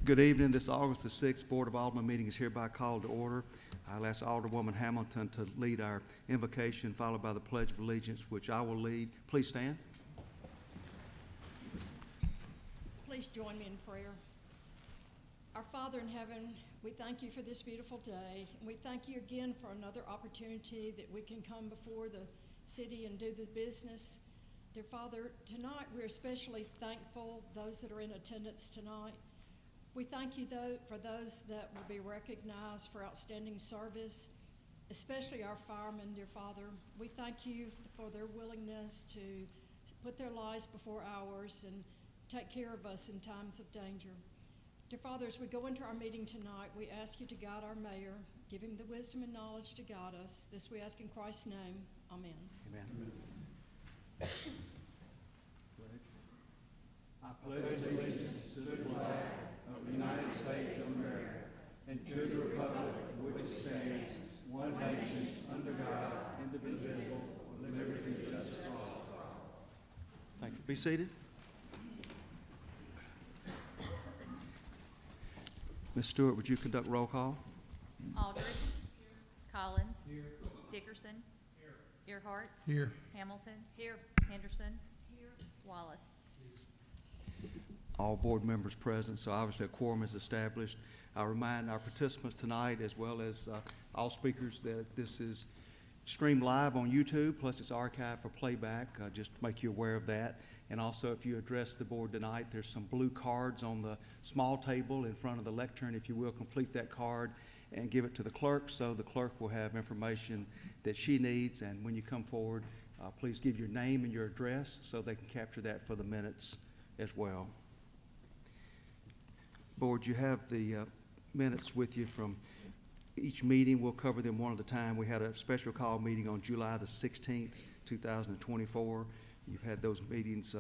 Good evening. This August the 6th Board of Aldermen meeting is hereby called to order. I'll ask Alderwoman Hamilton to lead our invocation, followed by the Pledge of Allegiance, which I will lead. Please stand. Please join me in prayer. Our Father in heaven, we thank you for this beautiful day, and we thank you again for another opportunity that we can come before the city and do the business. Dear Father, tonight we're especially thankful, those that are in attendance tonight. We thank you for those that will be recognized for outstanding service, especially our firemen, dear Father. We thank you for their willingness to put their lives before ours and take care of us in times of danger. Dear Father, as we go into our meeting tonight, we ask you to guide our mayor, give him the wisdom and knowledge to guide us. This we ask in Christ's name. Amen. Amen. I pledge allegiance to the flag of the United States of America and to the republic for which it stands, one nation, under God, indivisible, with liberty and justice for all. Thank you. Be seated. Ms. Stewart, would you conduct roll call? Aldridge. Here. Collins. Here. Dickerson. Here. Earhart. Here. Hamilton. Here. Henderson. Here. Wallace. All board members present, so obviously a quorum is established. I remind our participants tonight, as well as all speakers, that this is streamed live on YouTube, plus it's archived for playback, just to make you aware of that. And also, if you address the board tonight, there's some blue cards on the small table in front of the lectern. If you will, complete that card and give it to the clerk, so the clerk will have information that she needs. And when you come forward, please give your name and your address so they can capture that for the minutes as well. Board, you have the minutes with you from each meeting. We'll cover them one at a time. We had a special call meeting on July the 16th, 2024. You've had those meetings,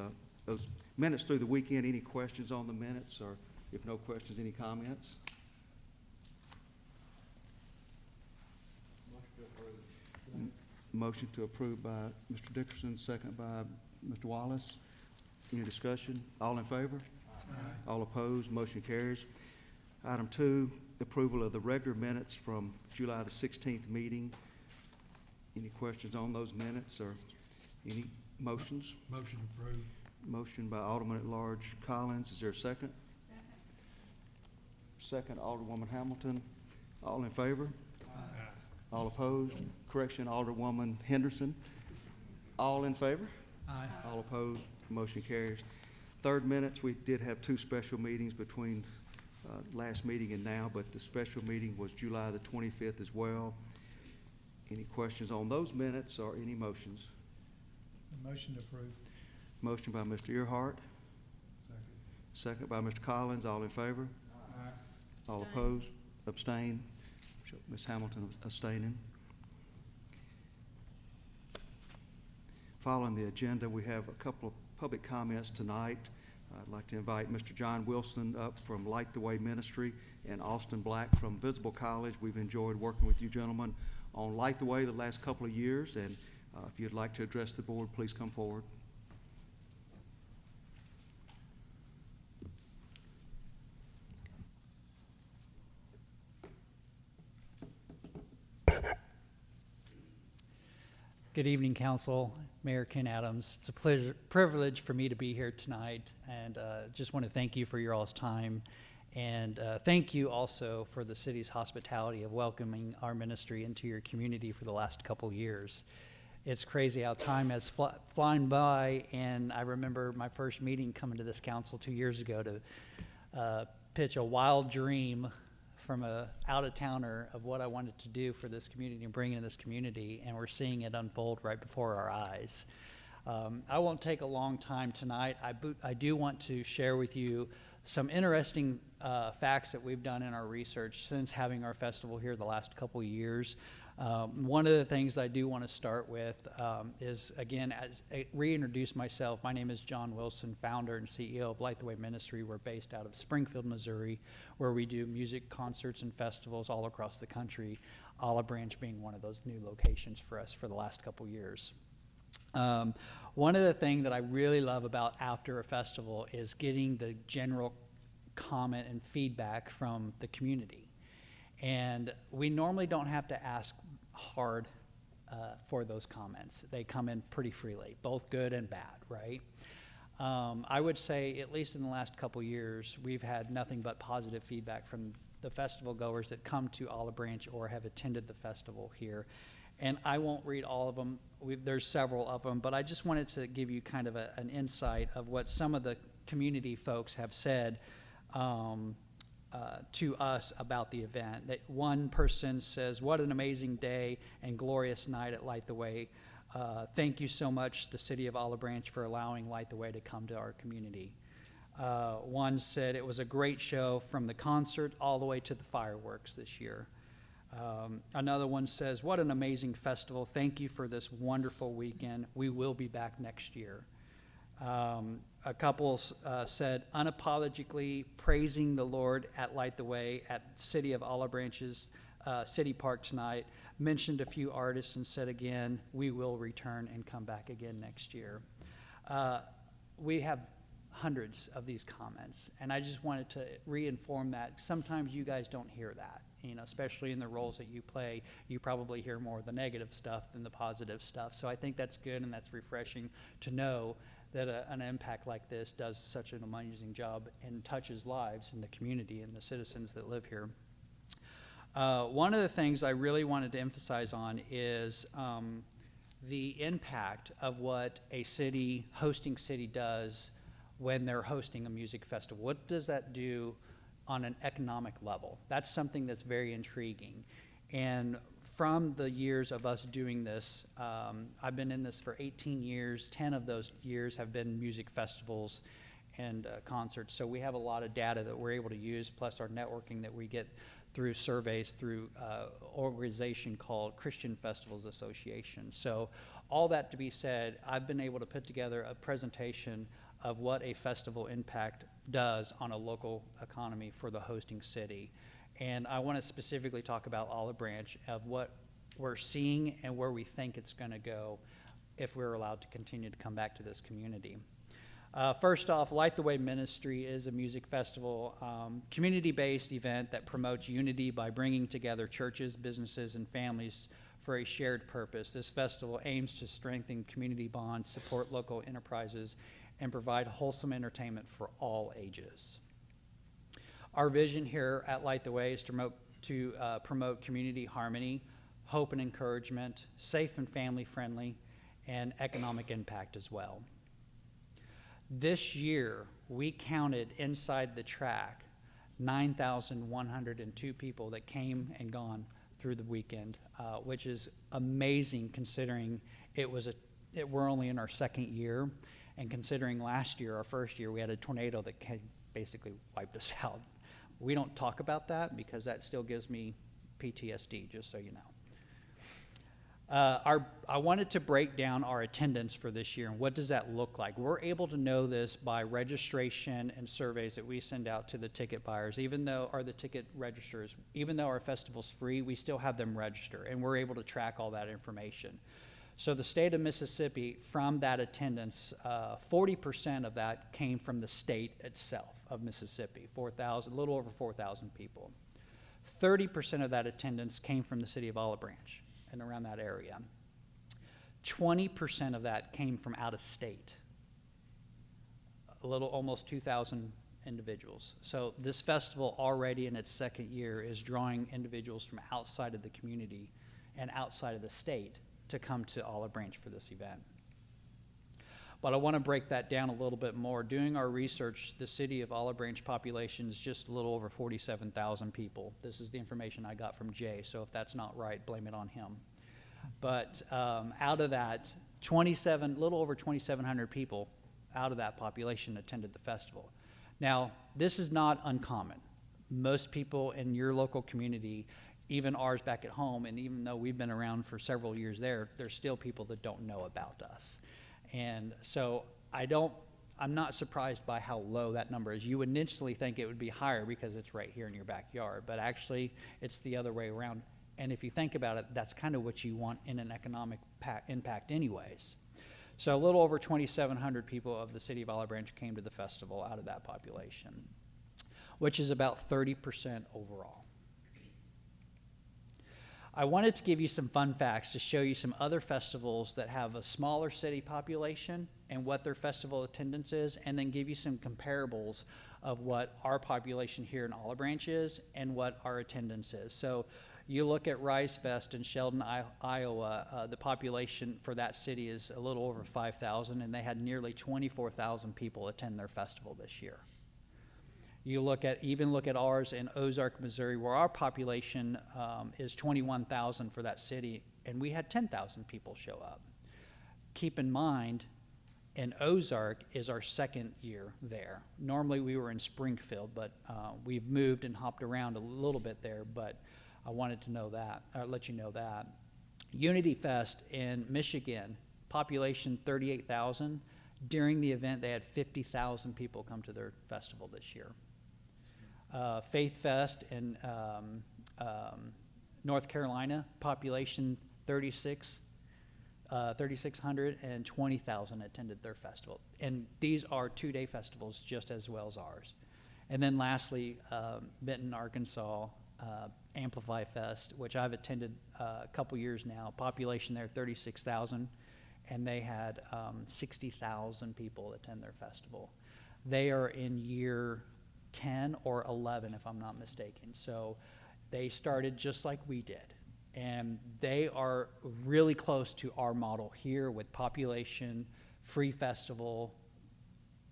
those minutes through the weekend. Any questions on the minutes, or if no questions, any comments? Motion to approve by Mr. Dickerson, second by Mr. Wallace. Any discussion? All in favor? Aye. All opposed? Motion carries. Item 2, approval of the regular minutes from July the 16th meeting. Any questions on those minutes, or any motions? Motion approved. Motion by Alderman at Large Collins. Is there a second? Second, Alderwoman Hamilton. All in favor? Aye. All opposed? Correction, Alderwoman Henderson. All in favor? Aye. All opposed? Motion carries. Third minutes, we did have 2 special meetings between last meeting and now, but the special meeting was July the 25th as well. Any questions on those minutes or any motions? Motion approved. Motion by Mr. Earhart. Second. Second by Mr. Collins. All in favor? Aye. All Abstain. opposed? Abstain. Ms. Hamilton abstaining. Following the agenda, we have a couple of public comments tonight. I'd like to invite Mr. John Wilson up from Light the Way Ministry and Austin Black from Visible College. We've enjoyed working with you gentlemen on Light the Way the last couple of years, and if you'd like to address the board, please come forward. Good evening, Council, Mayor Ken Adams. It's a privilege for me to be here tonight, and just want to thank you for your all's time, and thank you also for the city's hospitality of welcoming our ministry into your community for the last couple years. It's crazy how time has flown by, and I remember my first meeting coming to this council 2 years ago to pitch a wild dream from a out-of-towner of what I wanted to do for this community and bring into this community, and we're seeing it unfold right before our eyes. I won't take a long time tonight. I do want to share with you some interesting facts that we've done in our research since having our festival here the last couple years. One of the things I do want to start with is, again, as I reintroduce myself, my name is John Wilson, founder and CEO of Light the Way Ministry. We're based out of Springfield, Missouri, where we do music concerts and festivals all across the country, Olive Branch being one of those new locations for us for the last couple years. One of the things that I really love about after a festival is getting the general comment and feedback from the community. And we normally don't have to ask hard for those comments. They come in pretty freely, both good and bad, right? I would say, at least in the last couple years, we've had nothing but positive feedback from the festival goers that come to Olive Branch or have attended the festival here. And I won't read all of them. There's several of them, but I just wanted to give you kind of an insight of what some of the community folks have said to us about the event. That one person says, "What an amazing day and glorious night at Light the Way. Thank you so much, the City of Olive Branch, for allowing Light the Way to come to our community." One said, "It was a great show from the concert all the way to the fireworks this year." Another one says, "What an amazing festival. Thank you for this wonderful weekend. We will be back next year." A couple said, "Unapologetically praising the Lord at Light the Way at City of Olive Branch's City Park tonight. Mentioned a few artists and said again, we will return and come back again next year." We have hundreds of these comments, and I just wanted to reinform that sometimes you guys don't hear that. You know, especially in the roles that you play, you probably hear more of the negative stuff than the positive stuff. So I think that's good and that's refreshing to know that an impact like this does such an amazing job and touches lives in the community and the citizens that live here. One of the things I really wanted to emphasize on is the impact of what a hosting city does when they're hosting a music festival. What does that do on an economic level? That's something that's very intriguing. And from the years of us doing this, I've been in this for 18 years. 10 of those years have been music festivals and concerts. So we have a lot of data that we're able to use, plus our networking that we get through surveys through an organization called Christian Festivals Association. So all that to be said, I've been able to put together a presentation of what a festival impact does on a local economy for the hosting city. And I want to specifically talk about Olive Branch, of what we're seeing and where we think it's going to go if we're allowed to continue to come back to this community. First off, Light the Way Ministry is a music festival, community-based event that promotes unity by bringing together churches, businesses, and families for a shared purpose. This festival aims to strengthen community bonds, support local enterprises, and provide wholesome entertainment for all ages. Our vision here at Light the Way is to promote community harmony, hope and encouragement, safe and family-friendly, and economic impact as well. This year, we counted inside the track 9,102 people that came and gone through the weekend, which is amazing considering we're only in our second year, and considering last year, our first year, we had a tornado that basically wiped us out. We don't talk about that because that still gives me PTSD, just so you know. I wanted to break down our attendance for this year, and what does that look like? We're able to know this by registration and surveys that we send out to the ticket buyers, the ticket registers. Even though our festival's free, we still have them register, and we're able to track all that information. So the state of Mississippi, from that attendance, 40% of that came from the state itself of Mississippi, a little over 4,000 people. 30% of that attendance came from the city of Olive Branch and around that area. 20% of that came from out of state, almost 2,000 individuals. So this festival already in its second year is drawing individuals from outside of the community and outside of the state to come to Olive Branch for this event. But I want to break that down a little bit more. Doing our research, the city of Olive Branch population is just a little over 47,000 people. This is the information I got from Jay, so if that's not right, blame it on him. But out of that, little over 2,700 people out of that population attended the festival. Now, this is not uncommon. Most people in your local community, even ours back at home, and even though we've been around for several years there's still people that don't know about us. And so I'm not surprised by how low that number is. You would initially think it would be higher because it's right here in your backyard, but actually it's the other way around. And if you think about it, that's kind of what you want in an economic impact anyways. So a little over 2,700 people of the city of Olive Branch came to the festival out of that population, which is about 30% overall. I wanted to give you some fun facts to show you some other festivals that have a smaller city population and what their festival attendance is, and then give you some comparables of what our population here in Olive Branch is and what our attendance is. So you look at Rise Fest in Sheldon, Iowa, the population for that city is a little over 5,000, and they had nearly 24,000 people attend their festival this year. You look at ours in Ozark, Missouri, where our population is 21,000 for that city, and we had 10,000 people show up. Keep in mind, in Ozark is our second year there. Normally we were in Springfield, but we've moved and hopped around a little bit there, but I wanted to know that, let you know that. Unity Fest in Michigan, population 38,000. During the event, they had 50,000 people come to their festival this year. Faith Fest in North Carolina, population 3,600, and 20,000 attended their festival. And these are two-day festivals just as well as ours. And then lastly, Benton, Arkansas, Amplify Fest, which I've attended a couple years now. Population there 36,000, and they had 60,000 people attend their festival. They are in year 10 or 11, if I'm not mistaken. So they started just like we did. And they are really close to our model here with population, free festival,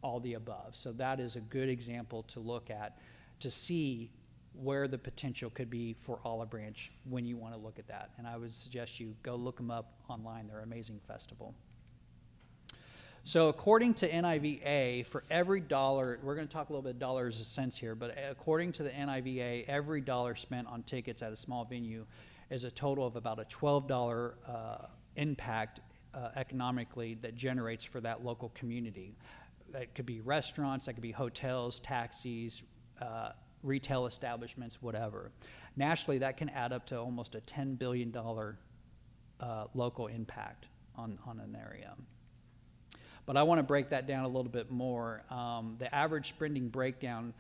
all the above. So that is a good example to look at to see where the potential could be for Olive Branch when you want to look at that. And I would suggest you go look them up online. They're an amazing festival. So according to NIVA, for every dollar, we're going to talk a little bit of dollars and cents here, but according to the NIVA, every dollar spent on tickets at a small venue is a total of about a $12 impact economically that generates for that local community. That could be restaurants, that could be hotels, taxis, retail establishments, whatever. Nationally, that can add up to almost a $10 billion local impact on an area. But I want to break that down a little bit more. The average spending breakdown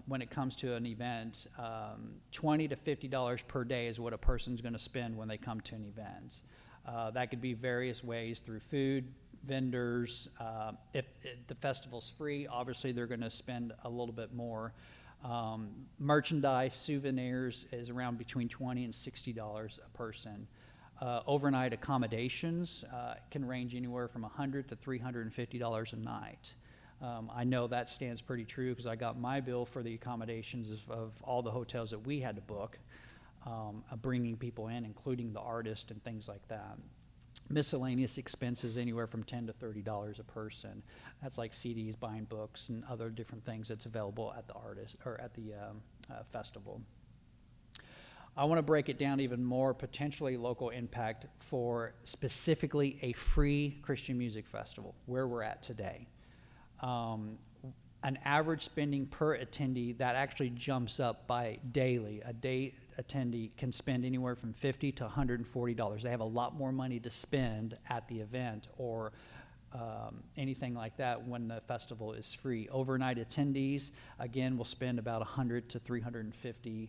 when it comes to an event, $20 to $50 per day is what a person's going to spend when they come to an event. That could be various ways through food, vendors. If the festival's free, obviously they're going to spend a little bit more. Merchandise, souvenirs is around between $20 and $60 a person. Overnight accommodations can range anywhere from $100 to $350 a night. I know that stands pretty true because I got my bill for the accommodations of all the hotels that we had to book, bringing people in, including the artist and things like that. Miscellaneous expenses anywhere from $10 to $30 a person. That's like CDs, buying books, and other different things that's available at the artist or at the festival. I want to break it down even more, potentially local impact for specifically a free Christian music festival, where we're at today. An average spending per attendee, that actually jumps up by daily. A day attendee can spend anywhere from $50 to $140. They have a lot more money to spend at the event or anything like that when the festival is free. Overnight attendees, again, will spend about $100 to $350.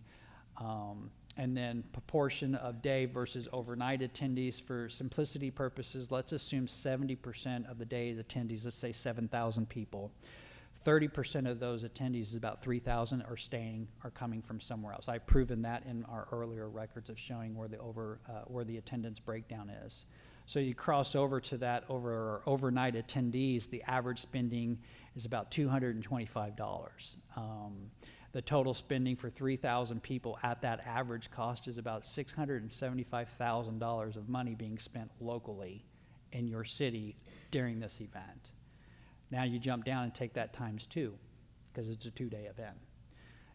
And then proportion of day versus overnight attendees, for simplicity purposes, let's assume 70% of the day's attendees, let's say 7,000 people. 30% of those attendees is about 3,000 are coming from somewhere else. I've proven that in our earlier records of showing where the attendance breakdown is. So you cross over to that over overnight attendees, the average spending is about $225. The total spending for 3,000 people at that average cost is about $675,000 of money being spent locally in your city during this event. Now you jump down and take that times 2 because it's a 2-day event.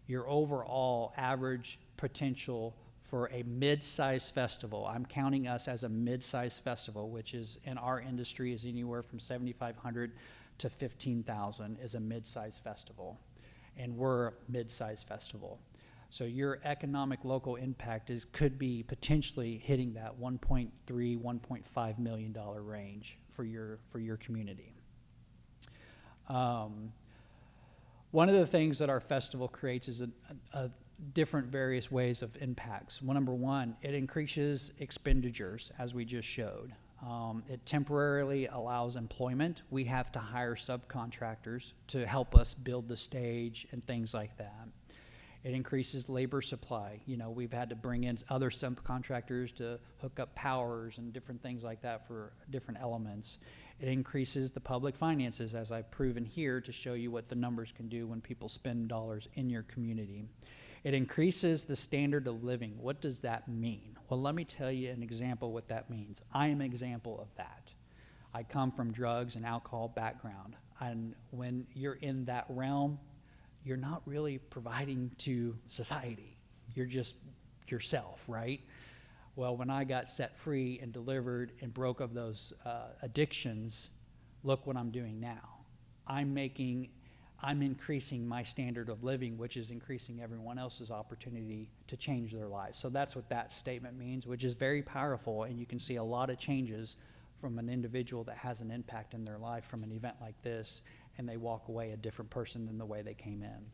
Your overall average potential for a mid-sized festival, I'm counting us as a mid-sized festival, which is in our industry is anywhere from 7,500 to 15,000 is a mid-sized festival. And we're a mid-sized festival. So your economic local impact could be potentially hitting that $1.3, $1.5 million range for your community. One of the things that our festival creates is a different various ways of impacts. Well, number one, it increases expenditures, as we just showed. It temporarily allows employment. We have to hire subcontractors to help us build the stage and things like that. It increases labor supply. You know, we've had to bring in other subcontractors to hook up powers and different things like that for different elements. It increases the public finances, as I've proven here, to show you what the numbers can do when people spend dollars in your community. It increases the standard of living. What does that mean? Well, let me tell you an example what that means. I am an example of that. I come from drugs and alcohol background, and when you're in that realm, you're not really providing to society. You're just yourself, right? Well, when I got set free and delivered and broke of those addictions, look what I'm doing now. I'm increasing my standard of living, which is increasing everyone else's opportunity to change their lives. So that's what that statement means, which is very powerful, and you can see a lot of changes from an individual that has an impact in their life from an event like this, and they walk away a different person than the way they came in.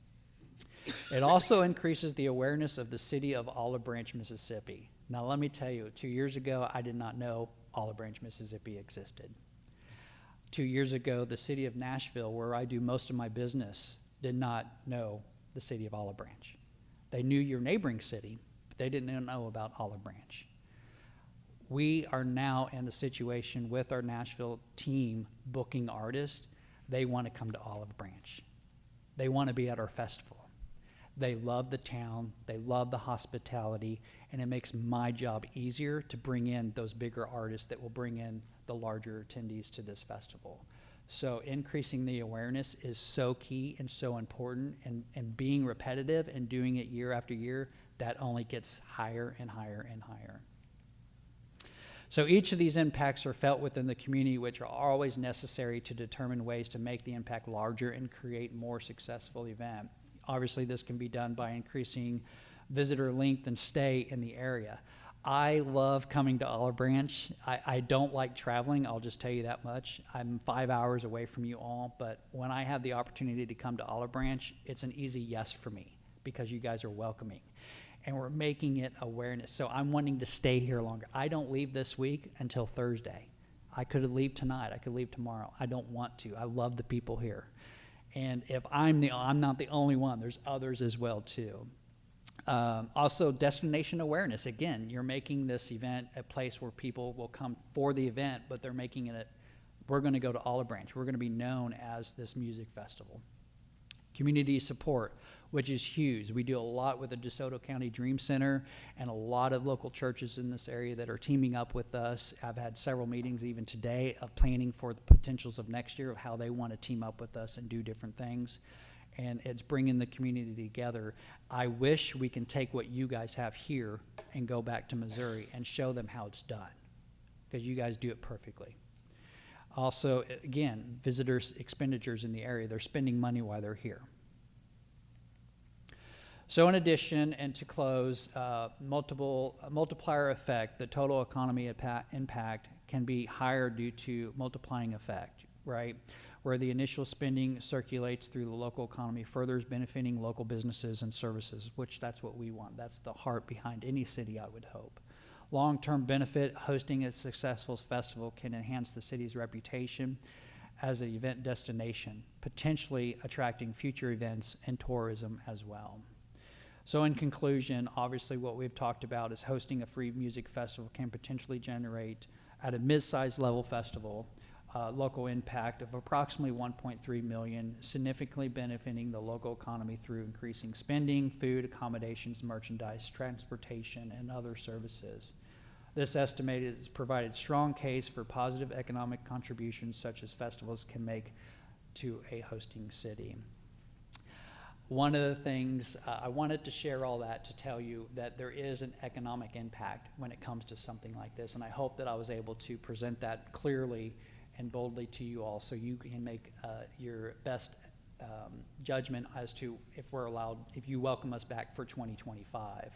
It also increases the awareness of the city of Olive Branch, Mississippi. Now, let me tell you, 2 years ago, I did not know Olive Branch, Mississippi existed. 2 years ago, the city of Nashville, where I do most of my business, did not know the city of Olive Branch. They knew your neighboring city, but they didn't know about Olive Branch. We are now in a situation with our Nashville team booking artists. They want to come to Olive Branch. They want to be at our festival. They love the town, they love the hospitality, and it makes my job easier to bring in those bigger artists that will bring in the larger attendees to this festival. So increasing the awareness is so key and so important, and being repetitive and doing it year after year, that only gets higher and higher and higher. So each of these impacts are felt within the community, which are always necessary to determine ways to make the impact larger and create more successful event. Obviously, this can be done by increasing visitor length and stay in the area. I love coming to Olive Branch. I don't like traveling, I'll just tell you that much. I'm 5 hours away from you all, but when I have the opportunity to come to Olive Branch, it's an easy yes for me because you guys are welcoming. And we're making it awareness. So I'm wanting to stay here longer. I don't leave this week until Thursday. I could leave tonight, I could leave tomorrow. I don't want to. I love the people here. And if I'm not the only one, there's others as well too. Also, destination awareness. Again, you're making this event a place where people will come for the event, but they're making it, we're going to go to Olive Branch. We're going to be known as this music festival. Community support, which is huge. We do a lot with the DeSoto County Dream Center and a lot of local churches in this area that are teaming up with us. I've had several meetings even today of planning for the potentials of next year of how they want to team up with us and do different things. And it's bringing the community together. I wish we can take what you guys have here and go back to Missouri and show them how it's done, because you guys do it perfectly. Also, again, visitors' expenditures in the area. They're spending money while they're here. So in addition, and to close, multiplier effect, the total economy impact can be higher due to multiplying effect, right? Where the initial spending circulates through the local economy, further benefiting local businesses and services, which that's what we want. That's the heart behind any city, I would hope. Long-term benefit, hosting a successful festival can enhance the city's reputation as an event destination, potentially attracting future events and tourism as well. So in conclusion, obviously what we've talked about is hosting a free music festival can potentially generate, at a mid-sized level festival, local impact of approximately 1.3 million, significantly benefiting the local economy through increasing spending, food, accommodations, merchandise, transportation, and other services. This estimate has provided strong case for positive economic contributions such as festivals can make to a hosting city. One of the things, I wanted to share all that to tell you that there is an economic impact when it comes to something like this, and I hope that I was able to present that clearly and boldly to you all so you can make your best judgment as to if we're allowed, if you welcome us back for 2025.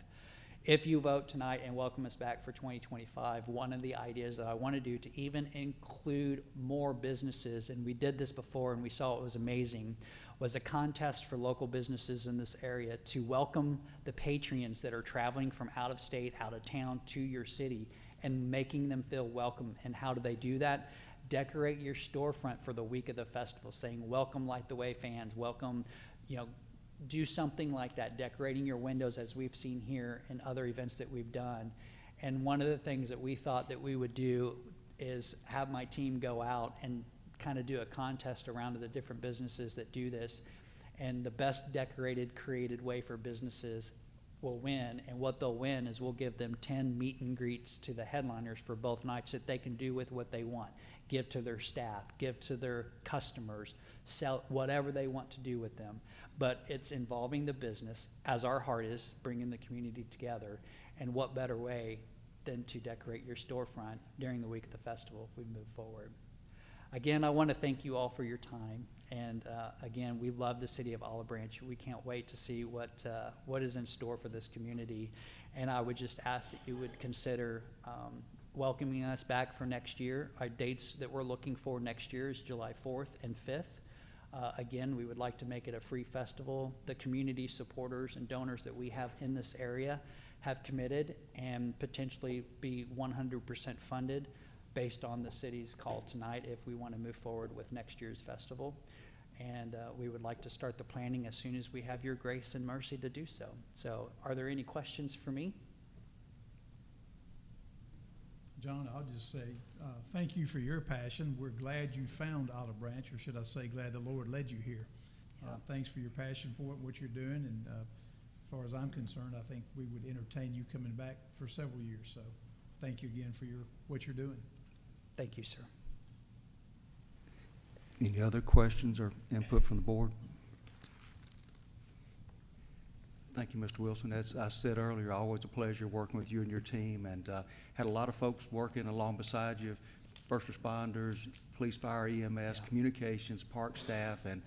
If you vote tonight and welcome us back for 2025, one of the ideas that I want to do to even include more businesses, and we did this before and we saw it was amazing, was a contest for local businesses in this area to welcome the patrons that are traveling from out of state, out of town to your city, and making them feel welcome. And how do they do that? Decorate your storefront for the week of the festival, saying, welcome Light the Way fans, welcome, do something like that, decorating your windows as we've seen here in other events that we've done. And one of the things that we thought that we would do is have my team go out and kind of do a contest around to the different businesses that do this. And the best decorated, created way for businesses will win. And what they'll win is we'll give them 10 meet and greets to the headliners for both nights that they can do with what they want. Give to their staff, give to their customers, sell whatever they want to do with them. But it's involving the business, as our heart is, bringing the community together. And what better way than to decorate your storefront during the week of the festival if we move forward. Again, I want to thank you all for your time. And again, we love the city of Olive Branch. We can't wait to see what is in store for this community. And I would just ask that you would consider welcoming us back for next year. Our dates that we're looking for next year is July 4th and 5th. Again, we would like to make it a free festival. The community supporters and donors that we have in this area have committed and potentially be 100% funded based on the city's call tonight if we want to move forward with next year's festival. And we would like to start the planning as soon as we have your grace and mercy to do so. So are there any questions for me? John, I'll just say thank you for your passion. We're glad you found Olive Branch, or should I say glad the Lord led you here. Yeah. Thanks for your passion for it, what you're doing. And as far as I'm concerned, I think we would entertain you coming back for several years. So thank you again for what you're doing. Thank you, sir. Any other questions or input from the board? Thank you, Mr. Wilson. As I said earlier, always a pleasure working with you and your team, and had a lot of folks working along beside you, first responders, police, fire, EMS, communications, park staff, and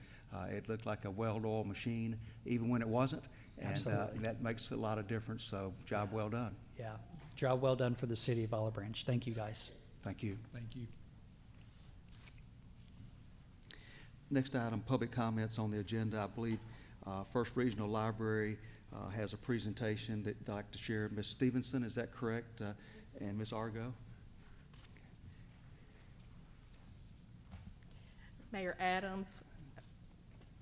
it looked like a well-oiled machine, even when it wasn't. And Absolutely. that makes a lot of difference, so job well done. Yeah, job well done for the city of Olive Branch. Thank you, guys. Thank you. Thank you. Next item, public comments on the agenda. I believe First Regional Library has a presentation that I'd like to share. Ms. Stevenson, is that correct? And Ms. Argo? Mayor Adams,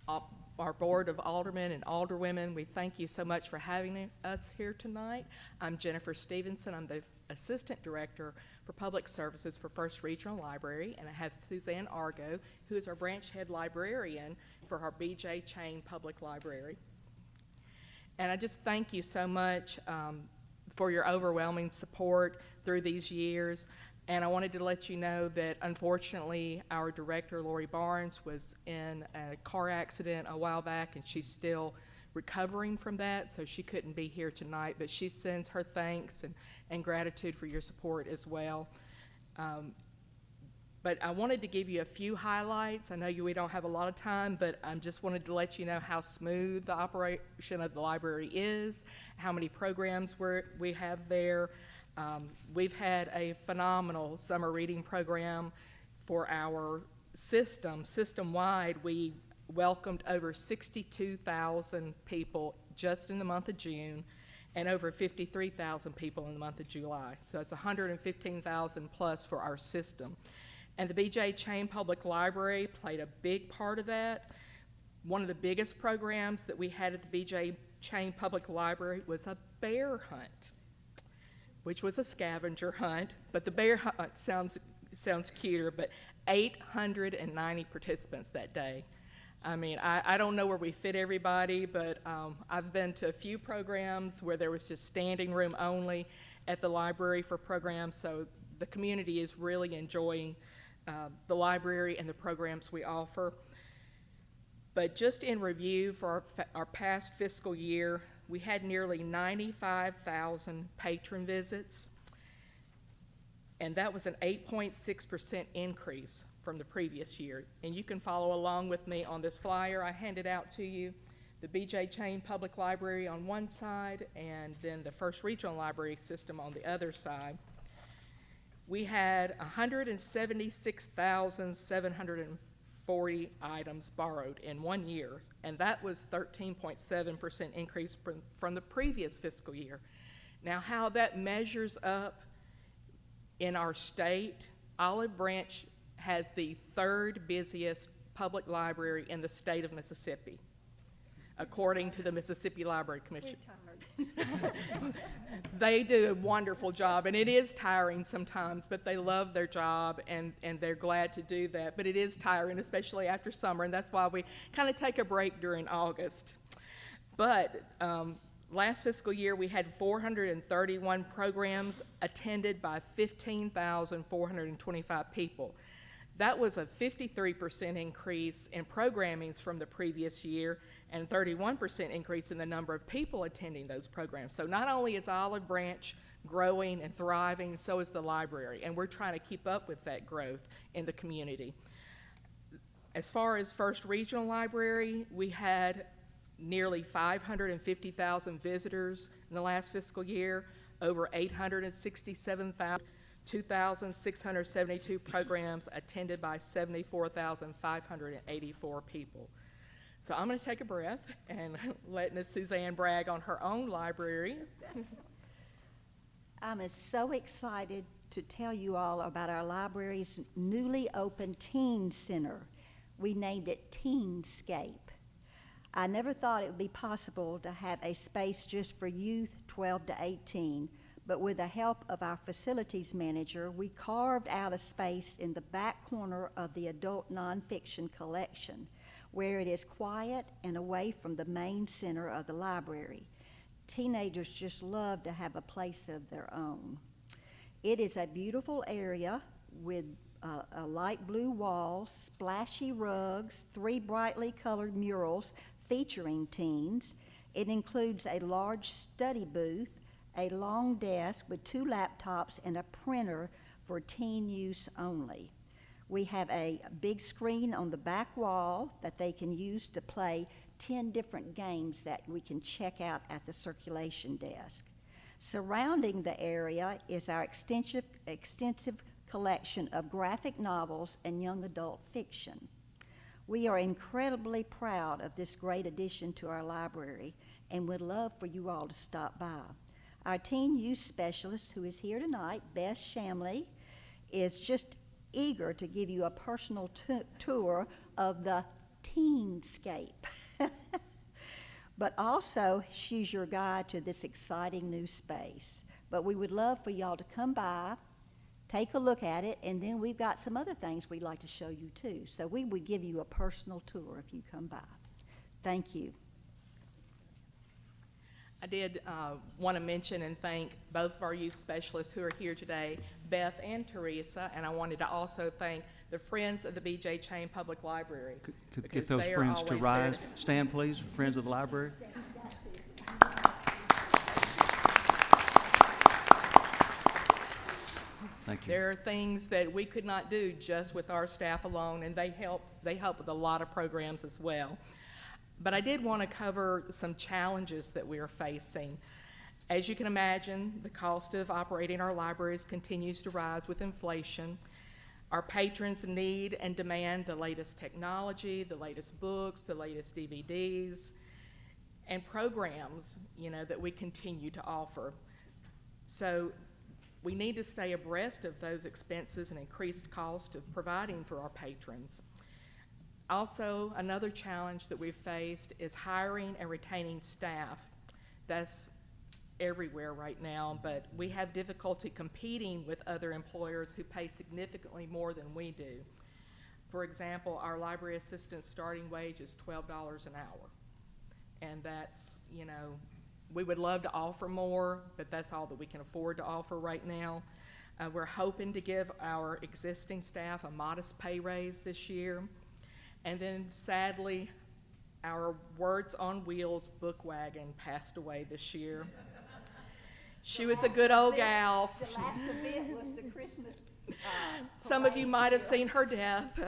our Board of Aldermen and Alderwomen, we thank you so much for having us here tonight. I'm Jennifer Stevenson. I'm the Assistant Director for Public Services for First Regional Library, and I have Suzanne Argo, who is our branch head librarian for our BJ Chain Public Library. And I just thank you so much for your overwhelming support through these years. And I wanted to let you know that unfortunately our director, Lori Barnes, was in a car accident a while back, and she's still recovering from that, so she couldn't be here tonight, but she sends her thanks and gratitude for your support as well. But I wanted to give you a few highlights. I know we don't have a lot of time, but I just wanted to let you know how smooth the operation of the library is, how many programs we have there. We've had a phenomenal summer reading program for our system-wide. We welcomed over 62,000 people just in the month of June, and over 53,000 people in the month of July. So it's 115,000 plus for our system. And the BJ Chain Public Library played a big part of that. One of the biggest programs that we had at the BJ Chain Public Library was a bear hunt, which was a scavenger hunt, but the bear hunt sounds cuter, but 890 participants that day. I mean, I don't know where we fit everybody, but I've been to a few programs where there was just standing room only at the library for programs, so the community is really enjoying the library and the programs we offer. But just in review for our past fiscal year, we had nearly 95,000 patron visits, and that was an 8.6% increase from the previous year. And you can follow along with me on this flyer I handed out to you. the BJ Chain Public Library on one side, and then the First Regional Library System on the other side. We had 176,740 items borrowed in 1 year, and that was 13.7% increase from the previous fiscal year. Now, how that measures up in our state, Olive Branch has the third busiest public library in the state of Mississippi, according to the Mississippi Library Commission. They do a wonderful job, and it is tiring sometimes, but they love their job, and they're glad to do that. But it is tiring, especially after summer, and that's why we kind of take a break during August. But last fiscal year, we had 431 programs attended by 15,425 people. That was a 53% increase in programming from the previous year and 31% increase in the number of people attending those programs. So not only is Olive Branch growing and thriving, so is the library, and we're trying to keep up with that growth in the community. As far as First Regional Library, we had nearly 550,000 visitors in the last fiscal year, over 867,000. 2,672 programs attended by 74,584 people. So I'm going to take a breath and let Ms. Suzanne brag on her own library. I'm so excited to tell you all about our library's newly opened teen center. We named it Teenscape. I never thought it would be possible to have a space just for youth 12 to 18. But with the help of our facilities manager, we carved out a space in the back corner of the adult nonfiction collection, where it is quiet and away from the main center of the library. Teenagers just love to have a place of their own. It is a beautiful area with a light blue wall, splashy rugs, 3 brightly colored murals featuring teens. It includes a large study booth, a long desk with 2 laptops and a printer for teen use only. We have a big screen on the back wall that they can use to play 10 different games that we can check out at the circulation desk. Surrounding the area is our extensive collection of graphic novels and young adult fiction. We are incredibly proud of this great addition to our library and would love for you all to stop by. Our teen youth specialist, who is here tonight, Beth Shamley, is just eager to give you a personal tour of the Teenscape. But also, she's your guide to this exciting new space. But we would love for y'all to come by, take a look at it, and then we've got some other things we'd like to show you too. So we would give you a personal tour if you come by. Thank you. I did want to mention and thank both of our youth specialists who are here today, Beth and Teresa, and I wanted to also thank the Friends of the BJ Chain Public Library. Could get those friends to rise. Stand, please, Friends of the Library. Thank you. There are things that we could not do just with our staff alone, and they help with a lot of programs as well. But I did want to cover some challenges that we are facing. As you can imagine, the cost of operating our libraries continues to rise with inflation. Our patrons need and demand the latest technology, the latest books, the latest DVDs, and programs, that we continue to offer. So we need to stay abreast of those expenses and increased cost of providing for our patrons. Also, another challenge that we've faced is hiring and retaining staff. That's everywhere right now, but we have difficulty competing with other employers who pay significantly more than we do. For example, our library assistant's starting wage is $12 an hour. And that's, we would love to offer more, but that's all that we can afford to offer right now. We're hoping to give our existing staff a modest pay raise this year. And then sadly, our Words on Wheels book wagon passed away this year. She was a good old gal. The last event was the Christmas. Some of you parade might have here. seen her death,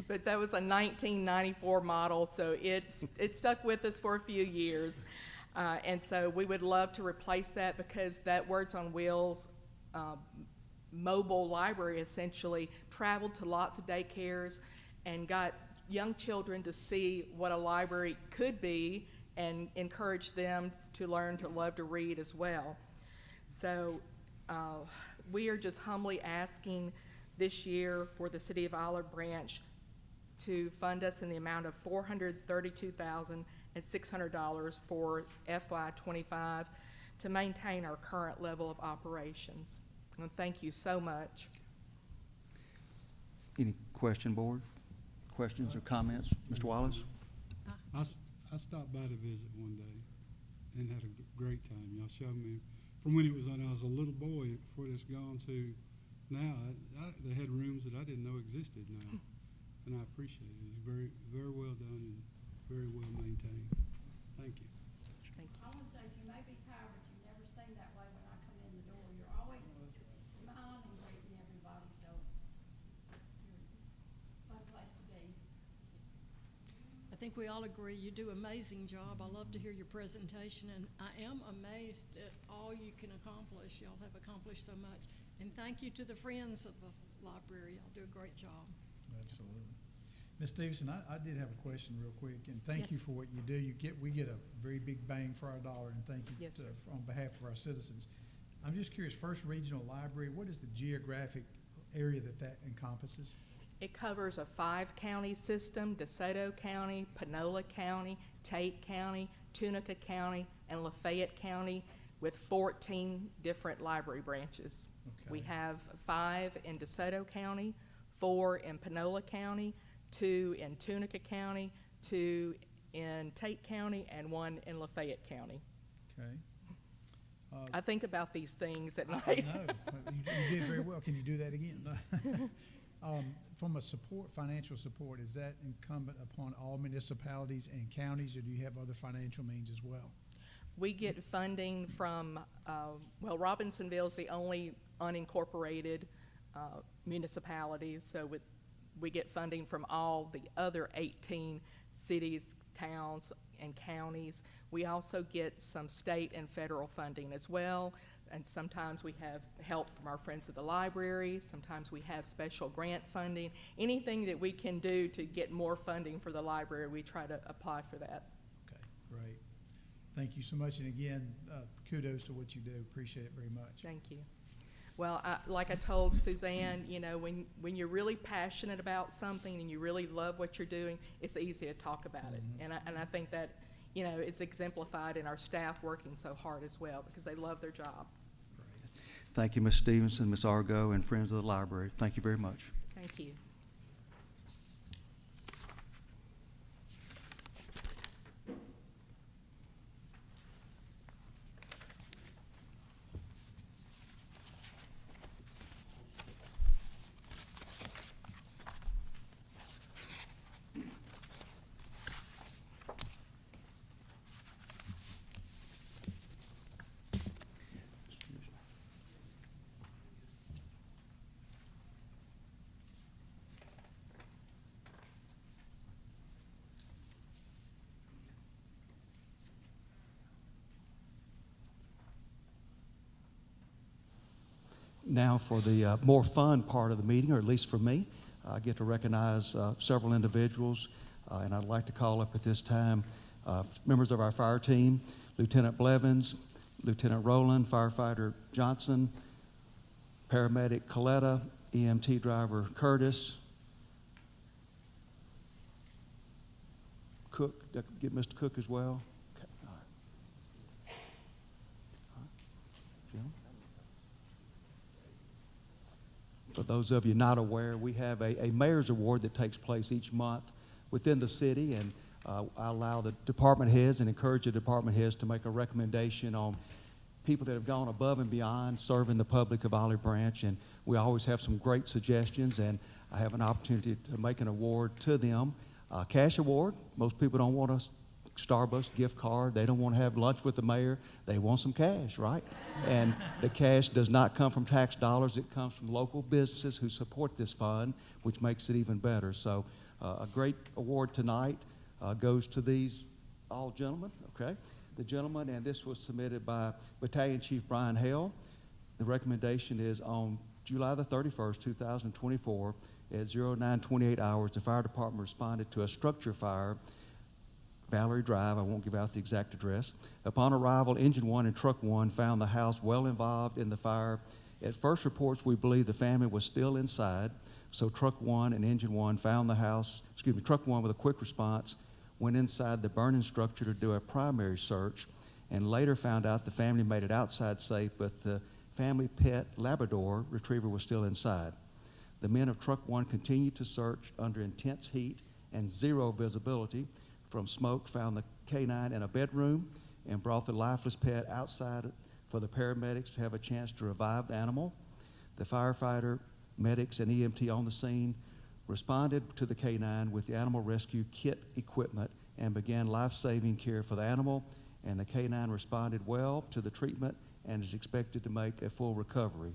but that was a 1994 model, so it stuck with us for a few years. And so we would love to replace that, because that Words on Wheels mobile library essentially traveled to lots of daycares and got young children to see what a library could be and encourage them to learn to love to read as well. So we are just humbly asking this year for the City of Olive Branch to fund us in the amount of $432,600 for FY25 to maintain our current level of operations. And thank you so much. Any question, board? Questions or comments? Mr. Wallace? I stopped by to visit one day and had a great time. Y'all showed me from when it was on. I was a little boy before it's gone to now. They had rooms that I didn't know existed now, and I appreciate it. It was very, very well done and very well maintained. Thank you. Thank you. I want to say, you may be tired, but you never seem that way when I come in the door. You're always smiling and greeting everybody, so it's a fun place to be. I think we all agree you do an amazing job. I love to hear your presentation, and I am amazed at all you can accomplish. Y'all have accomplished so much. And thank you to the friends of the library. Y'all do a great job. Absolutely. Ms. Stevenson, I did have a question real quick, and thank Yes. you for what you do. We get a very big bang for our dollar, and thank you Yes, sir. on behalf of our citizens. I'm just curious, First Regional Library, what is the geographic area that encompasses? It covers a 5-county system: DeSoto County, Panola County, Tate County, Tunica County, and Lafayette County, with 14 different library branches. Okay. We have 5 in DeSoto County, 4 in Panola County, 2 in Tunica County, 2 in Tate County, and 1 in Lafayette County. Okay. I think about these things at I night. know. You did very well. Can you do that again? From a financial support, is that incumbent upon all municipalities and counties, or do you have other financial means as well? We get funding from, well, Robinsonville is the only unincorporated municipality, so we get funding from all the other 18 cities, towns, and counties. We also get some state and federal funding as well, and sometimes we have help from our friends at the library. Sometimes we have special grant funding. Anything that we can do to get more funding for the library, we try to apply for that. Okay, great. Thank you so much, and again, kudos to what you do. Appreciate it very much. Thank you. Well, like I told Suzanne, you know, when you're really passionate about something and you really love what you're doing, it's easy to talk about it. And I think that, you know, it's exemplified in our staff working so hard as well, because they love their job. Thank you, Ms. Stevenson, Ms. Argo, and friends of the library. Thank you very much. Thank you. Now for the more fun part of the meeting, or at least for me, I get to recognize several individuals, and I'd like to call up at this time members of our fire team: Lieutenant Blevins, Lieutenant Rowland, Firefighter Johnson, Paramedic Coletta, EMT driver Curtis, Cook. Get Mr. Cook as well. Okay. All right. All right. Jim? For those of you not aware, we have a mayor's award that takes place each month within the city, and I allow the department heads and encourage the department heads to make a recommendation on people that have gone above and beyond serving the public of Olive Branch, and we always have some great suggestions, and I have an opportunity to make an award to them. Cash award. Most people don't want us Starbucks gift card. They don't want to have lunch with the mayor. They want some cash, right? And the cash does not come from tax dollars. It comes from local businesses who support this fund, which makes it even better. So a great award tonight goes to these all gentlemen, okay? The gentleman, and this was submitted by Battalion Chief Brian Hale. The recommendation is on July the 31st, 2024, at 09:28 hours, the fire department responded to a structure fire, Valerie Drive. I won't give out the exact address. Upon arrival, Engine 1 and Truck 1 found the house well involved in the fire. At first reports, we believe the family was still inside, so Truck 1 and Engine 1 found the house, Truck 1 with a quick response went inside the burning structure to do a primary search, and later found out the family made it outside safe, but the family pet Labrador retriever was still inside. The men of Truck 1 continued to search under intense heat and zero visibility. From smoke, found the canine in a bedroom and brought the lifeless pet outside for the paramedics to have a chance to revive the animal. The firefighter, medics, and EMT on the scene responded to the canine with the animal rescue kit equipment and began life-saving care for the animal, and the canine responded well to the treatment and is expected to make a full recovery.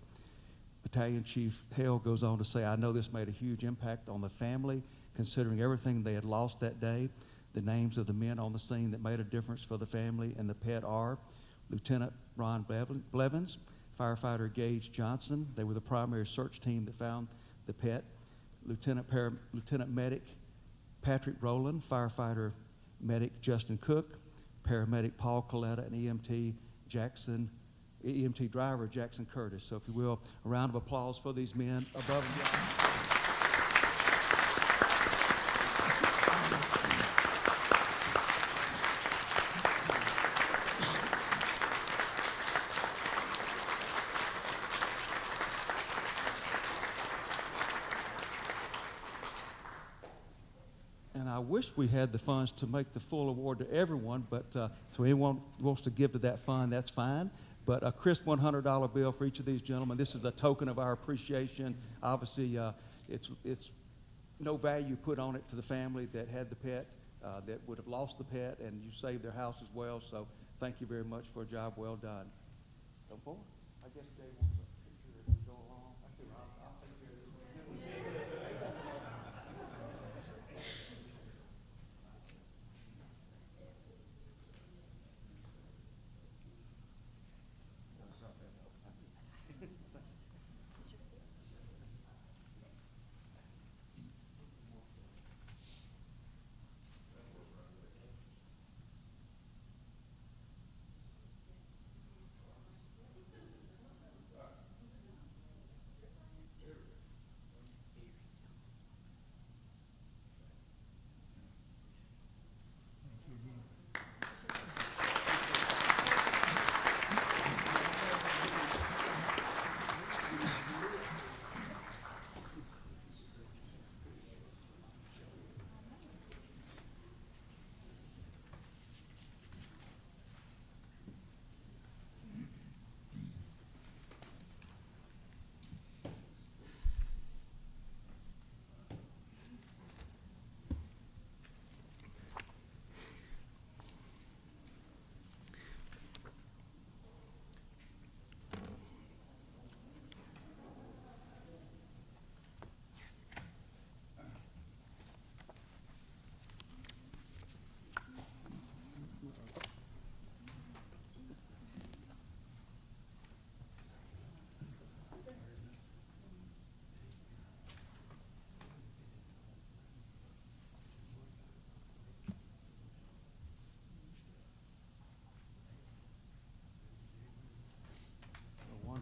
Battalion Chief Hale goes on to say, I know this made a huge impact on the family, considering everything they had lost that day. The names of the men on the scene that made a difference for the family and the pet are Lieutenant Ron Blevins, firefighter Gage Johnson. They were the primary search team that found the pet. Lieutenant Medic Patrick Rowland, firefighter Medic Justin Cook, paramedic Paul Coletta, and EMT driver Jackson Curtis. So if you will, a round of applause for these men above and beyond. And I wish we had the funds to make the full award to everyone, but so anyone wants to give to that fund, that's fine. But a crisp $100 bill for each of these gentlemen. This is a token of our appreciation. Obviously, it's no value put on it to the family that had the pet, that would have lost the pet, and you saved their house as well. So thank you very much for a job well done. Come forward. I guess Jay wants a picture as we go along. I'll take care of this one.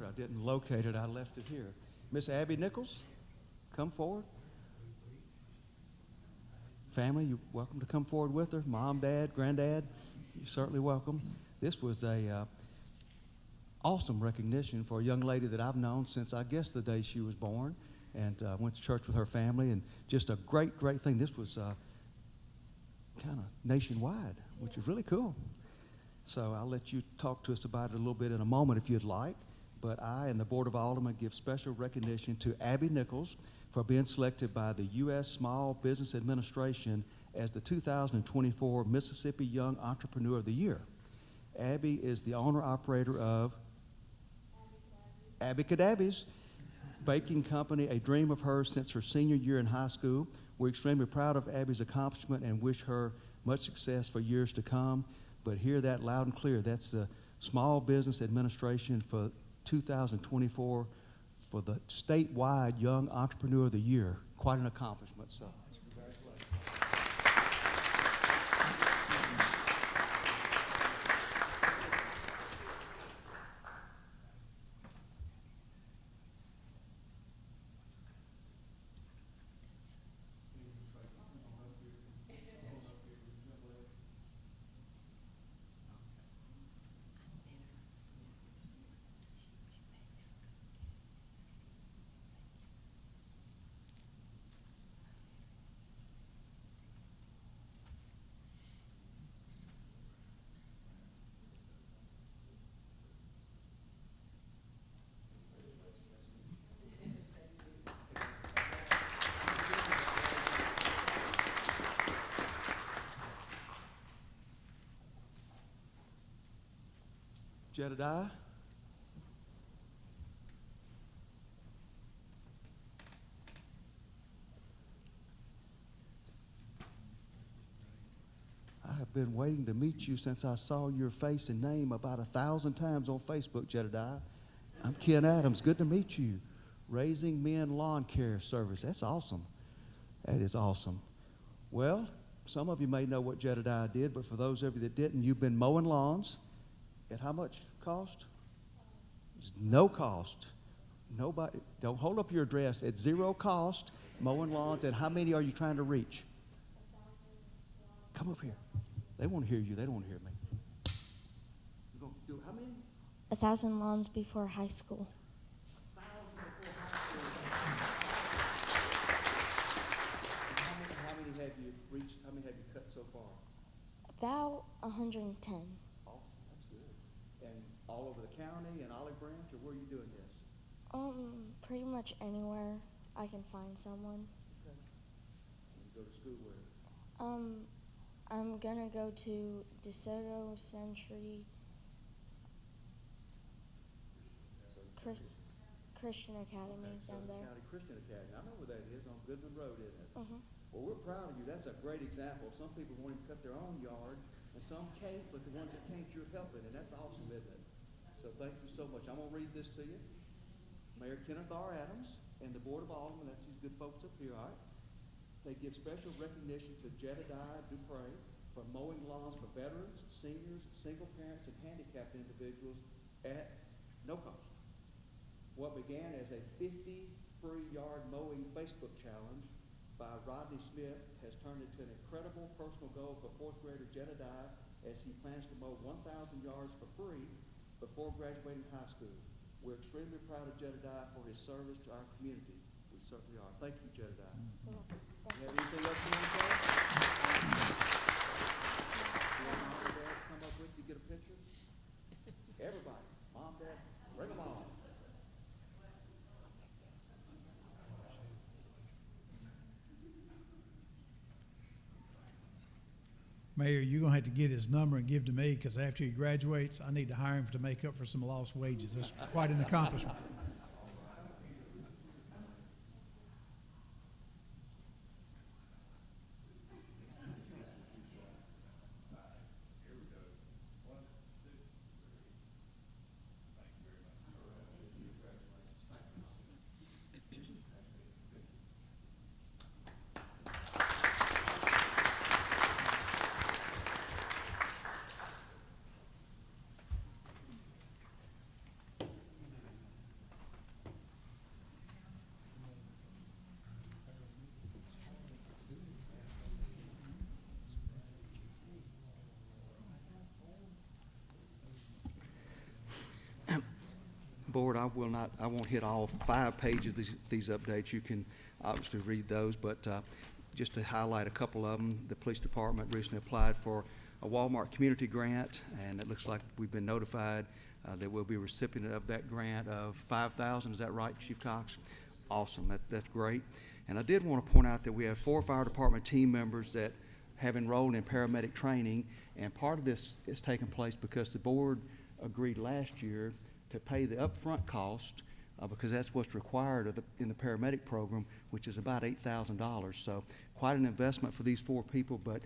I didn't locate it. I left it here. Miss Abby Nichols, come forward. Family, you're welcome to come forward with her. Mom, Dad, Granddad, you're certainly welcome. This was a awesome recognition for a young lady that I've known since, I guess, the day she was born, and went to church with her family, and just a great, great thing. This was kind of nationwide, which is really cool. So I'll let you talk to us about it a little bit in a moment if you'd like. But I and the Board of Aldermen give special recognition to Abby Nichols for being selected by the U.S. Small Business Administration as the 2024 Mississippi Young Entrepreneur of the Year. Abby is the owner-operator of Abby Cadabby's baking company, a dream of hers since her senior year in high school. We're extremely proud of Abby's accomplishment and wish her much success for years to come. But hear that loud and clear. That's the Small Business Administration for 2024 for the statewide Young Entrepreneur of the Year. Quite an accomplishment. So, congratulations. Jedediah. I have been waiting to meet you since I saw your face and name about 1,000 times on Facebook, Jedediah. I'm Ken Adams. Good to meet you. Raising Men Lawn Care Service. That's awesome. That is awesome. Well, some of you may know what Jedediah did, but for those of you that didn't, you've been mowing lawns. At how much cost? No cost. Nobody, don't hold up your address. At zero cost, mowing lawns. And how many are you trying to reach? Come up here. They want to hear you. They don't want to hear me. You're going to do how many? 1,000 lawns before high school. 1,000 before high school. How many have you reached? How many have you cut so far? About 110. And all over the county and Olive Branch, or where are you doing this? Pretty much anywhere I can find someone. Okay. And you go to school where? I'm gonna go to DeSoto Century Christian Academy down there. County Christian Academy. I know where that is, on Goodman Road, isn't it? Mhm. Well, we're proud of you. That's a great example. Some people won't even cut their own yard, and some can't, but the ones that can't, you're helping, and that's awesome, isn't it? So thank you so much. I'm going to read this to you. Mayor Kenneth R. Adams and the Board of Aldermen, that's these good folks up here, all right? They give special recognition to Jedediah Dupre for mowing lawns for veterans, seniors, single parents, and handicapped individuals at no cost. What began as a 50 free yard mowing Facebook challenge by Rodney Smith has turned into an incredible personal goal for fourth grader Jedediah as he plans to mow 1,000 yards for free before graduating high school. We're extremely proud of Jedediah for his service to our community. We certainly are. Thank you, Jedediah. You have anything else you want to say? You want mom and dad to come up with you, get a picture? Everybody, mom, dad, bring them all. Mayor, you're gonna have to get his number and give to me, because after he graduates, I need to hire him to make up for some lost wages. That's quite an accomplishment. Board, I won't hit all 5 pages, these updates. You can obviously read those, but just to highlight a couple of them, the police department recently applied for a Walmart community grant, and it looks like we've been notified that we'll be a recipient of that grant of $5,000. Is that right, Chief Cox? Awesome, that's great. And I did want to point out that we have 4 fire department team members that have enrolled in paramedic training, and part of this is taking place because the board agreed last year to pay the upfront cost, because that's what's required in the paramedic program, which is about $8,000. So quite an investment for these 4 people, but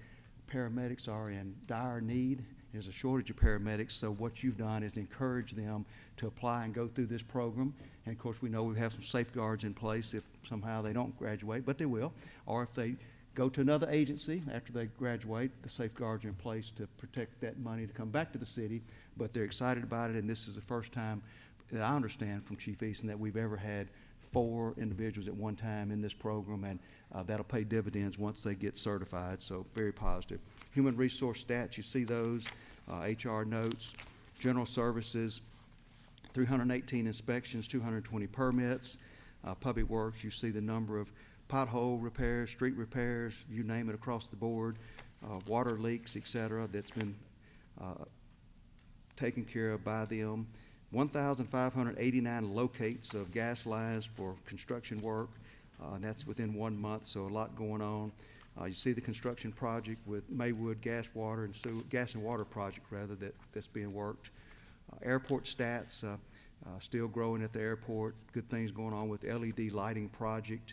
paramedics are in dire need. There's a shortage of paramedics, so what you've done is encourage them to apply and go through this program. And of course, we know we have some safeguards in place if somehow they don't graduate, but they will. Or if they go to another agency after they graduate, the safeguards are in place to protect that money to come back to the city. But they're excited about it, and this is the first time that I understand from Chief Easton that we've ever had 4 individuals at one time in this program, and that'll pay dividends once they get certified, so very positive. Human resource stats, you see those, HR notes, general services, 318 inspections, 220 permits, public works, you see the number of pothole repairs, street repairs, you name it across the board, water leaks, et cetera, that's been taken care of by them. 1,589 locates of gas lines for construction work, and that's within 1 month, so a lot going on. You see the construction project with Maywood gas and water project rather that's being worked. Airport stats, still growing at the airport. Good things going on with the LED lighting project.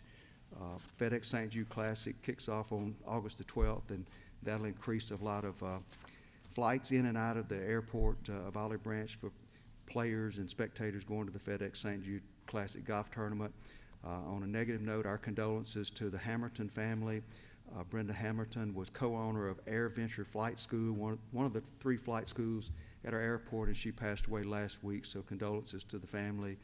FedEx St. Jude Classic kicks off on August the 12th, and that'll increase a lot of flights in and out of the airport of Olive Branch for players and spectators going to the FedEx St. Jude Classic Golf Tournament. On a negative note, our condolences to the Hamilton family. Brenda Hamilton was co-owner of Air Venture Flight School, one of the 3 flight schools at our airport, and she passed away last week, so condolences to the family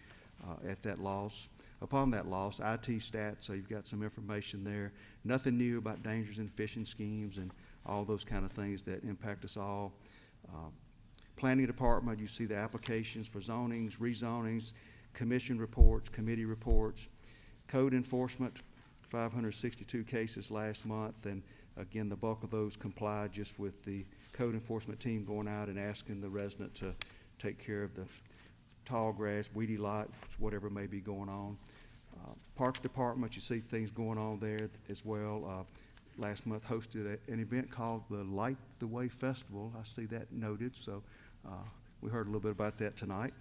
at that loss. Upon that loss, IT stats, so you've got some information there. Nothing new about dangers in phishing schemes and all those kind of things that impact us all. Planning Department, you see the applications for zonings, rezonings, commission reports, committee reports. Code enforcement, 562 cases last month, and again, the bulk of those complied just with the code enforcement team going out and asking the resident to take care of the tall grass, weedy lot, whatever may be going on. Parks Department, you see things going on there as well. Last month hosted an event called the Light the Way Festival. I see that noted, so we heard a little bit about that tonight.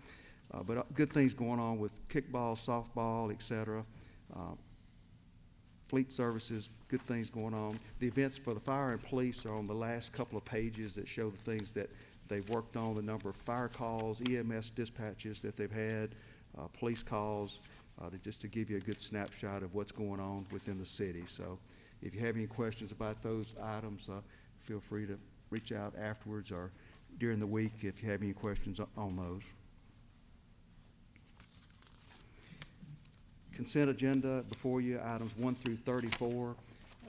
But good things going on with kickball, softball, et cetera. Fleet services, good things going on. The events for the fire and police are on the last couple of pages that show the things that they've worked on, the number of fire calls, EMS dispatches that they've had, police calls, just to give you a good snapshot of what's going on within the city. So if you have any questions about those items, feel free to reach out afterwards or during the week if you have any questions on those. Consent agenda before you, items 1 through 34.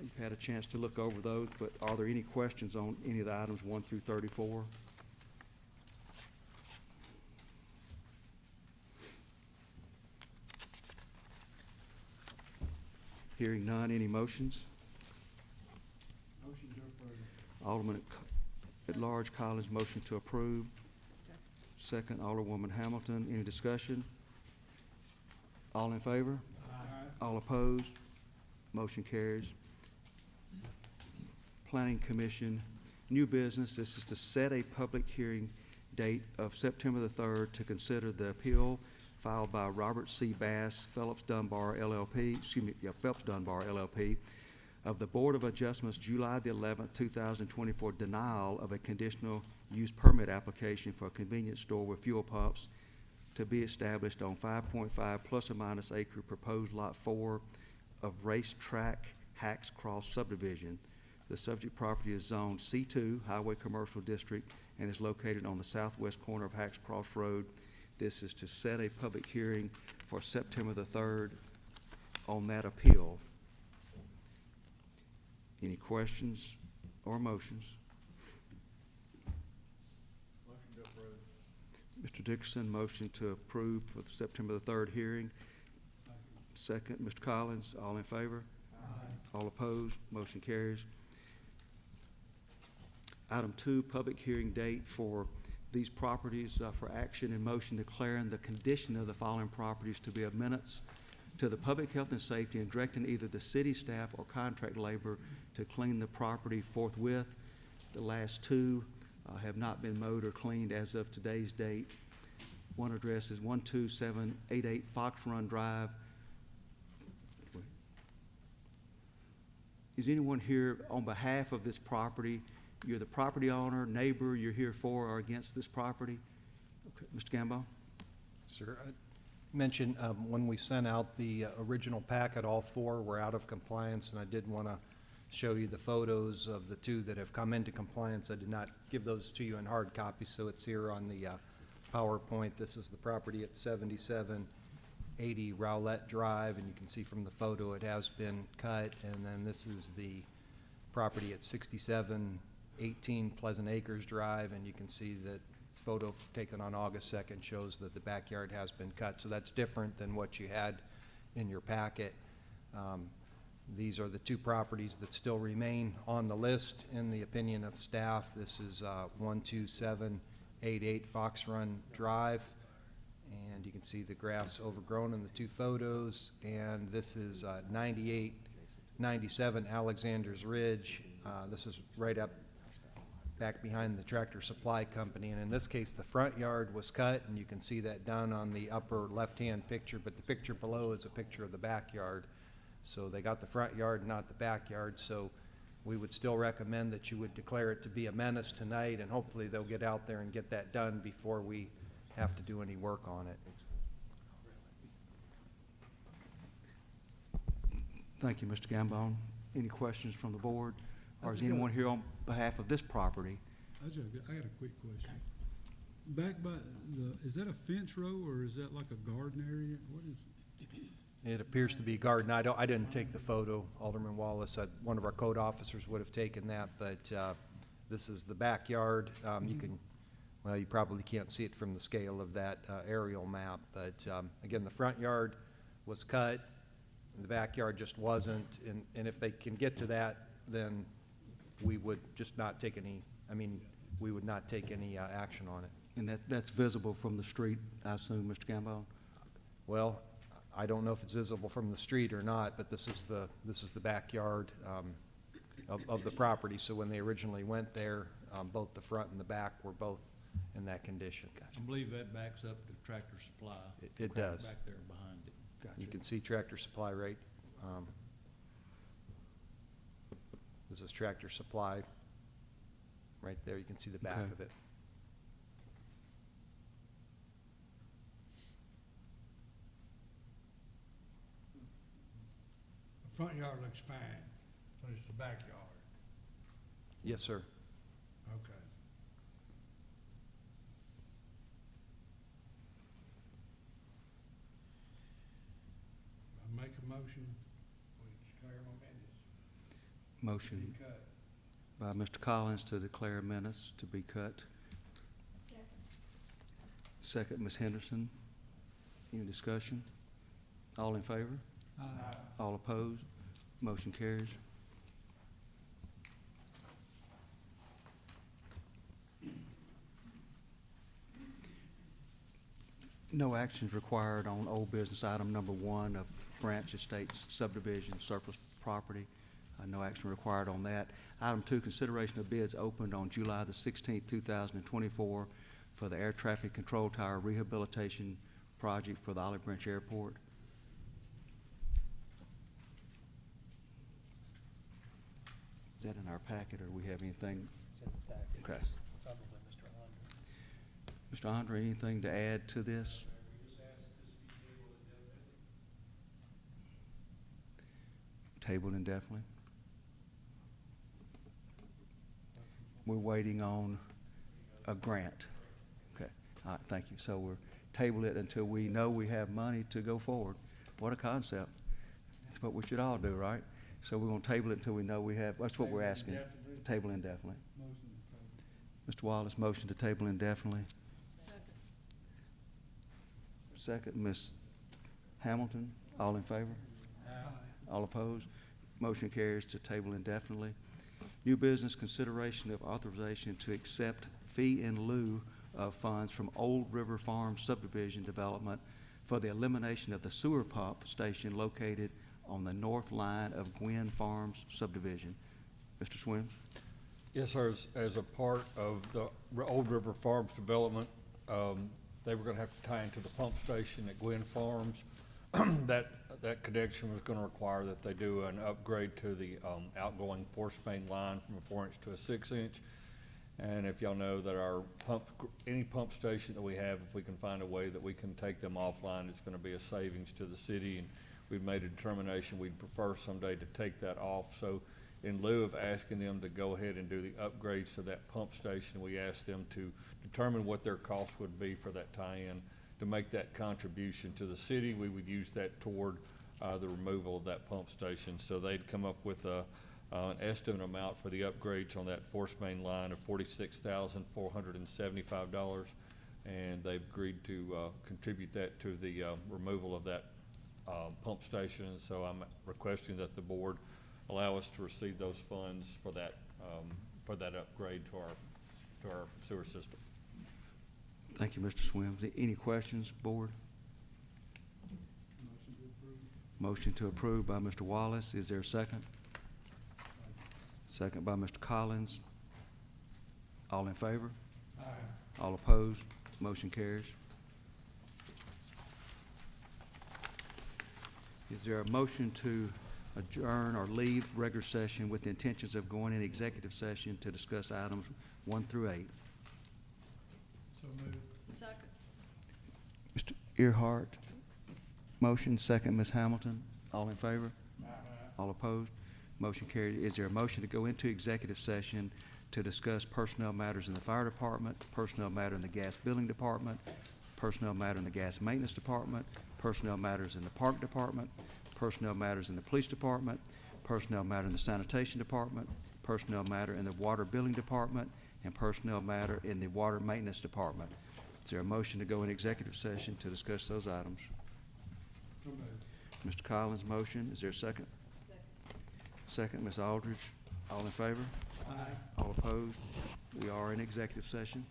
You've had a chance to look over those, but are there any questions on any of the items 1 through 34? Hearing none, any motions? Motion to approve. Alderman at large Collins, motion to approve. Second, Alderwoman Hamilton. Any discussion? All in favor? Aye. All opposed? Motion carries. Planning Commission, new business. This is to set a public hearing date of September the 3rd to consider the appeal filed by Robert C. Bass, Phelps Dunbar LLP, Phelps Dunbar LLP, of the Board of Adjustments July the 11th, 2024 denial of a conditional use permit application for a convenience store with fuel pumps to be established on 5.5 plus or minus acre proposed lot 4 of Racetrack Hacks Cross subdivision. The subject property is zoned C2 Highway Commercial District and is located on the southwest corner of Hacks Cross Road. This is to set a public hearing for September the 3rd on that appeal. Any questions or motions? Motion to approve. Mr. Dickerson, motion to approve for the September the 3rd hearing. Second, Mr. Collins, all in favor? Aye. All opposed? Motion carries. Item 2, public hearing date for these properties for action and motion declaring the condition of the following properties to be of minutes to the public health and safety and directing either the city staff or contract labor to clean the property forthwith. The last two have not been mowed or cleaned as of today's date. One address is 12788 Fox Run Drive. Is anyone here on behalf of this property? You're the property owner, neighbor, you're here for or against this property? Okay, Mr. Gamble? Sir, I mentioned when we sent out the original packet, all four were out of compliance, and I did want to show you the photos of the two that have come into compliance. I did not give those to you in hard copy, so it's here on the PowerPoint. This is the property at 7780 Rowlett Drive, and you can see from the photo it has been cut. And then this is the property at 6718 Pleasant Acres Drive, and you can see that photo taken on August 2nd shows that the backyard has been cut. So that's different than what you had in your packet. These are the two properties that still remain on the list in the opinion of staff. This is 12788 Fox Run Drive, and you can see the grass overgrown in the two photos. And this is 9897 Alexander's Ridge. This is right up back behind the Tractor Supply Company, and in this case the front yard was cut, and you can see that down on the upper left-hand picture, but the picture below is a picture of the backyard. So they got the front yard, not the backyard. So we would still recommend that you would declare it to be a menace tonight, and hopefully they'll get out there and get that done before we have to do any work on it. Thank you, Mr. Gambone. Any questions from the board? Or is anyone here on behalf of this property? I got a quick question. Back by is that a fence row or is that like a garden area? What is it? It appears to be garden. I didn't take the photo, Alderman Wallace. One of our code officers would have taken that, but this is the backyard. You can, well, you probably can't see it from the scale of that aerial map, but again, the front yard was cut, and the backyard just wasn't, and if they can get to that, then we would just not take any, we would not take any action on it. And that's visible from the street, I assume, Mr. Gambone? Well, I don't know if it's visible from the street or not, but this is the backyard of the property. So when they originally went there, both the front and the back were both in that condition. I believe that backs up to Tractor Supply. It does. Back there behind it. Gotcha. You can see Tractor Supply right. This is Tractor Supply right there. You can see the back Okay. of it. The front yard looks fine, so it's the backyard. Yes, sir. Okay. I make a motion, we declare them a menace. Motion Be cut. by Mr. Collins to declare a menace to be cut. Second, Ms. Henderson. Any discussion? All in favor? All opposed? Motion carries. No action is required on old business item number 1 of Branch Estates subdivision surplus property. No action required on that. Item 2, consideration of bids opened on July the 16th, 2024 for the air traffic control tower rehabilitation project for the Olive Branch Airport. Is that in our packet, or do we have anything? It's in the package. Okay. Probably Mr. Andre. Mr. Andre, anything to add to this? Tabled indefinitely. We're waiting on a grant. Okay, all right, thank you. So we're table it until we know we have money to go forward. What a concept. That's what we should all do, right? So we're gonna table it until we know we have, that's what we're asking. Table indefinitely. Mr. Wallace, motion to table indefinitely. Second, Ms. Hamilton, all in favor? All opposed? Motion carries to table indefinitely. New business, consideration of authorization to accept fee in lieu of funds from Old River Farm subdivision development for the elimination of the sewer pump station located on the north line of Gwynn Farms subdivision. Mr. Swims? Yes, sir. As a part of the Old River Farms development, they were gonna have to tie into the pump station at Gwynn Farms. That connection was gonna require that they do an upgrade to the outgoing force main line from a 4-inch to a 6-inch. And if y'all know that our any pump station that we have, if we can find a way that we can take them offline, it's gonna be a savings to the city. And we've made a determination we'd prefer someday to take that off. So in lieu of asking them to go ahead and do the upgrades to that pump station, we asked them to determine what their cost would be for that tie-in. To make that contribution to the city, we would use that toward the removal of that pump station. So they'd come up with an estimate amount for the upgrades on that force main line of $46,475, and they've agreed to contribute that to the removal of that pump station. And so I'm requesting that the board allow us to receive those funds for that upgrade to our sewer system. Thank you, Mr. Swims. Any questions, board? Motion to approve by Mr. Wallace. Is there a second? Second by Mr. Collins. All in favor? Aye. All opposed? Motion carries. Is there a motion to adjourn or leave regular session with the intentions of going in executive session to discuss items 1 through 8? So moved. Second. Mr. Earhart, motion, second, Ms. Hamilton. All in favor? All opposed? Motion carried. Is there a motion to go into executive session to discuss personnel matters in the fire department, personnel matter in the gas billing department, personnel matter in the gas maintenance department, personnel matters in the park department, personnel matters in the police department, personnel matter in the sanitation department, personnel matter in the water billing department, and personnel matter in the water maintenance department? Is there a motion to go in executive session to discuss those items? So moved. Mr. Collins' motion. Is there a second? Second, Ms. Aldridge. All in favor? Aye. All opposed? We are in executive session.